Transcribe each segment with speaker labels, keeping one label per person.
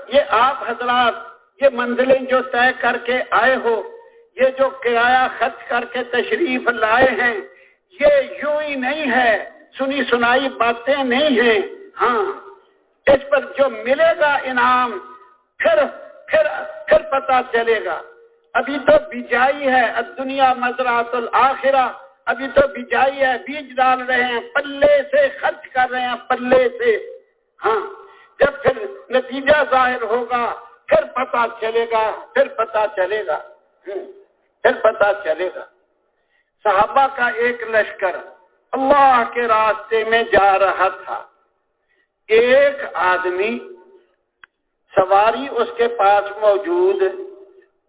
Speaker 1: یہ آپ حضرات یہ منزلیں جو طے کر کے آئے ہو، یہ جو کرایہ خرچ کر کے تشریف لائے ہیں، یہ یوں ہی نہیں ہے، سنی سنائی باتیں نہیں ہیں۔ ہاں، اس پر جو ملے گا انعام پھر پتہ چلے گا۔ ابھی تو بجائی ہے، الدنیا مزرعۃ الآخرہ، ابھی تو بجائی ہے، بیج ڈال رہے ہیں، پلے سے خرچ کر رہے ہیں، پلے سے۔ ہاں، جب پھر نتیجہ ظاہر ہوگا پھر پتہ چلے گا، پھر پتہ چلے گا۔ صحابہ کا ایک لشکر اللہ کے راستے میں جا رہا تھا، ایک آدمی سواری اس کے پاس موجود،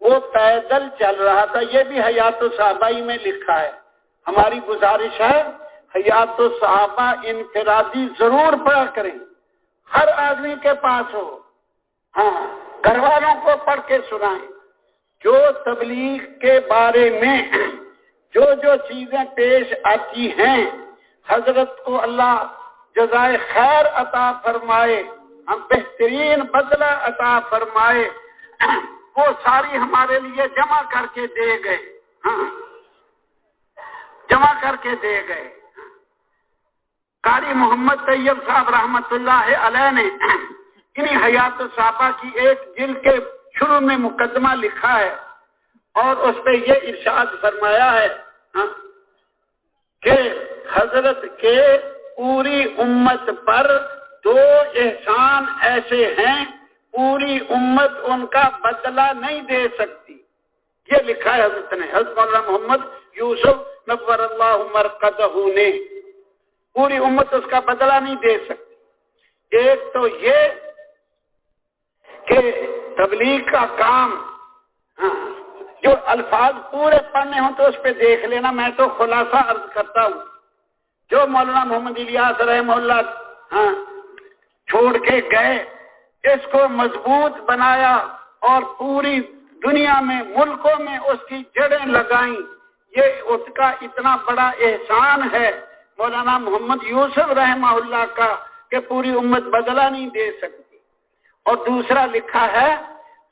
Speaker 1: وہ پیدل چل رہا تھا۔ یہ بھی حیات الصحابہ میں لکھا ہے۔ ہماری گزارش ہے حیات الصحابہ انفرادی ضرور پڑھا کریں، ہر آدمی کے پاس ہو۔ ہاں، گھر والوں کو پڑھ کے سنائیں۔ جو تبلیغ کے بارے میں جو چیزیں پیش آتی ہیں، حضرت کو اللہ جزائے خیر عطا فرمائے، ہم بہترین بدلہ عطا فرمائے، وہ ساری ہمارے لیے جمع کر کے دے گئے۔ ہاں، جمع کر کے دے گئے۔ قاری محمد طیب صاحب رحمت اللہ علیہ نے انہی حیات الصحابہ کی ایک جلد کے شروع میں مقدمہ لکھا ہے، اور اس پہ یہ ارشاد فرمایا ہے کہ حضرت کے پوری امت پر دو احسان ایسے ہیں پوری امت ان کا بدلہ نہیں دے سکتی۔ یہ لکھا ہے حضرت نے، حضرت مولانا محمد یوسف نور اللہ مرقدہ نے، پوری امت اس کا بدلہ نہیں دے سکتی۔ ایک تو یہ کہ تبلیغ کا کام، جو الفاظ پورے پڑھنے ہوں تو اس پہ دیکھ لینا، میں تو خلاصہ عرض کرتا ہوں۔ جو مولانا محمد الیاس رحمہ اللہ چھوڑ کے گئے، اس کو مضبوط بنایا اور پوری دنیا میں ملکوں میں اس کی جڑیں لگائیں۔ یہ اس کا اتنا بڑا احسان ہے مولانا محمد یوسف رحمہ اللہ کا کہ پوری امت بدلہ نہیں دے سکتی۔ اور دوسرا لکھا ہے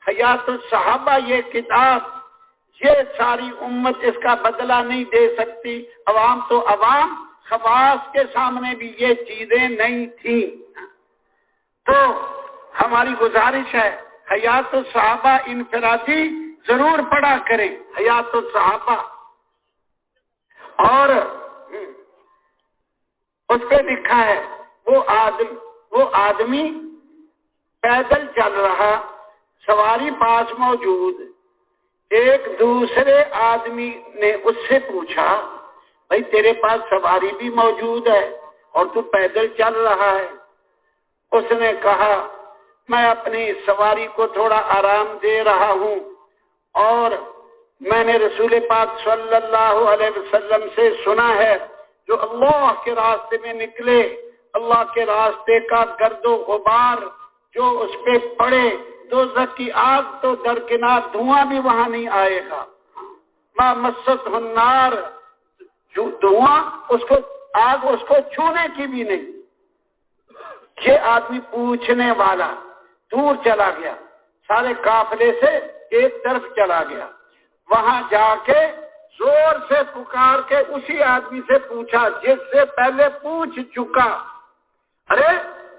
Speaker 1: حیات الصحابہ، یہ کتاب، یہ ساری امت اس کا بدلہ نہیں دے سکتی۔ عوام تو عوام، خواص کے سامنے بھی یہ چیزیں نہیں تھیں۔ تو ہماری گزارش ہے حیات الصحابہ انفرادی ضرور پڑھا کریں، حیات الصحابہ۔ اور اس پہ لکھا ہے وہ آدمی پیدل چل رہا، سواری پاس موجود، ایک دوسرے آدمی نے اس سے پوچھا، بھائی تیرے پاس سواری بھی موجود ہے اور تو پیدل چل رہا ہے؟ اس نے کہا میں اپنی سواری کو تھوڑا آرام دے رہا ہوں، اور میں نے رسول پاک صلی اللہ علیہ وسلم سے سنا ہے جو اللہ کے راستے میں نکلے، اللہ کے راستے کا گرد و غبار جو اس پہ پڑے، دوزخ کی آگ تو درکنار، دھواں بھی وہاں نہیں آئے گا۔ ما مست النار، جو دھواں آگ اس کو چھونے کی بھی نہیں۔ یہ آدمی پوچھنے والا دور چلا گیا، سارے قافلے سے ایک طرف چلا گیا، وہاں جا کے زور سے پکار کے اسی آدمی سے پوچھا جس سے پہلے پوچھ چکا، ارے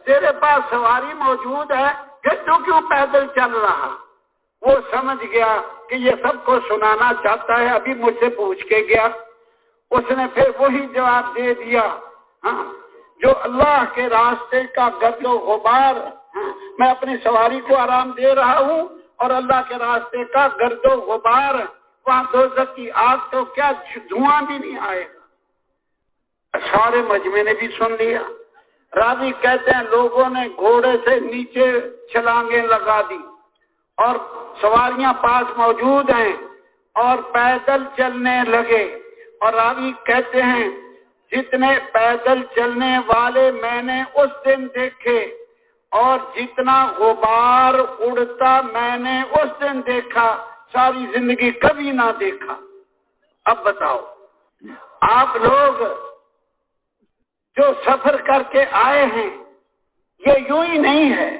Speaker 1: تیرے پاس سواری موجود ہے کہ تو کیوں پیدل چل رہا؟ وہ سمجھ گیا کہ یہ سب کو سنانا چاہتا ہے، ابھی مجھ سے پوچھ کے گیا۔ اس نے پھر وہی جواب دے دیا، جو اللہ کے راستے کا گرد و غبار، میں اپنی سواری کو آرام دے رہا ہوں اور اللہ کے راستے کا گرد و غبار، وہاں دوزخ کی آگ تو کیا دھواں بھی نہیں آئے گا۔ سارے مجمع نے بھی سن لیا۔ راوی کہتے ہیں لوگوں نے گھوڑے سے نیچے چھلانگیں لگا دی اور سواریاں پاس موجود ہیں اور پیدل چلنے لگے، اور راوی کہتے ہیں جتنے پیدل چلنے والے میں نے اس دن دیکھے اور جتنا غبار اڑتا میں نے اس دن دیکھا، ساری زندگی کبھی نہ دیکھا۔ اب بتاؤ، آپ لوگ جو سفر کر کے آئے ہیں، یہ یوں ہی نہیں ہے